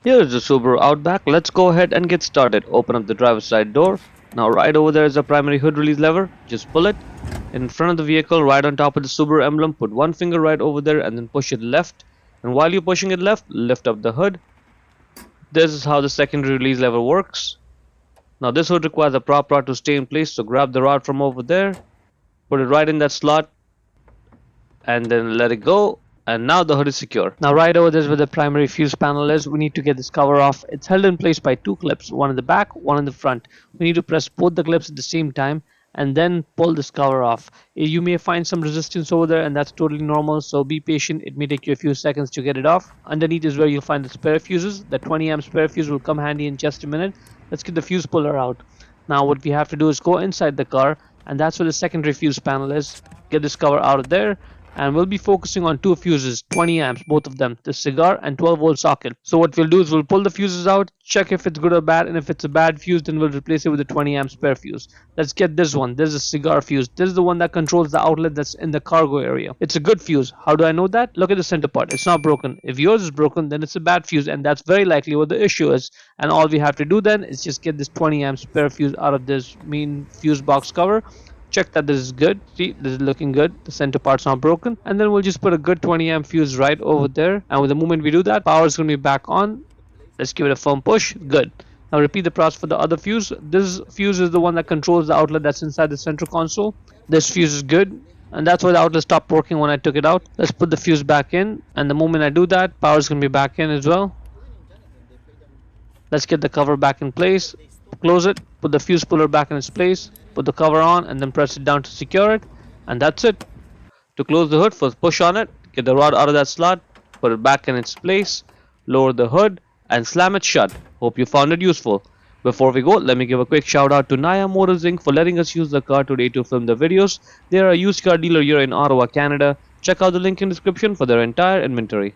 Here is the Subaru Outback. Let's go ahead and get started. Open up the driver's side door. Now right over there is a primary hood release lever. Just pull it. In front of the vehicle, right on top of the Subaru emblem, put one finger right over there and then push it left. And while you're pushing it left, lift up the hood. This is how the secondary release lever works. Now this hood requires a prop rod to stay in place, so grab the rod from over there, put it right in that slot, and then let it go. And now the hood is secure. Now right over there is where the primary fuse panel is. We need to get this cover off. It's held in place by two clips, one in the back, one in the front. We need to press both the clips at the same time and then pull this cover off. You may find some resistance over there, and that's totally normal, so be patient. It may take you a few seconds to get it off. Underneath is where you'll find the spare fuses. The 20 amp spare fuse will come handy in just a minute. Let's get the fuse puller out. Now what we have to do is go inside the car, and that's where the secondary fuse panel is. Get this cover out of there, and we'll be focusing on two fuses, 20 amps, both of them, the cigar and 12 volt socket. So what we'll do is we'll pull the fuses out, check if it's good or bad, and if it's a bad fuse, then we'll replace it with a 20 amp spare fuse. Let's get this one. This is a cigar fuse. This is the one that controls the outlet that's in the cargo area. It's a good fuse. How do I know that? Look at the center part. It's not broken. If yours is broken, then it's a bad fuse, and that's very likely what the issue is. And all we have to do then is just get this 20 amp spare fuse out of this main fuse box cover. Check that this is good. See, this is looking good. The center part's not broken. And then we'll just put a good 20 amp fuse right over there. And with the moment we do that, power is going to be back on. Let's give it a firm push. Good. Now repeat the process for the other fuse. This fuse is the one that controls the outlet that's inside the central console. This fuse is good, and that's why the outlet stopped working when I took it out. Let's put the fuse back in, and the moment I do that, power is going to be back in as well. Let's get the cover back in place. Close it. Put the fuse puller back in its place. Put the cover on and then press it down to secure it, and that's it. To close the hood, first push on it, get the rod out of that slot, put it back in its place, lower the hood and slam it shut. Hope you found it useful. Before we go, let me give a quick shout out to Naya Motors Inc. for letting us use the car today to film the videos. They are a used car dealer here in Ottawa, Canada. Check out the link in the description for their entire inventory.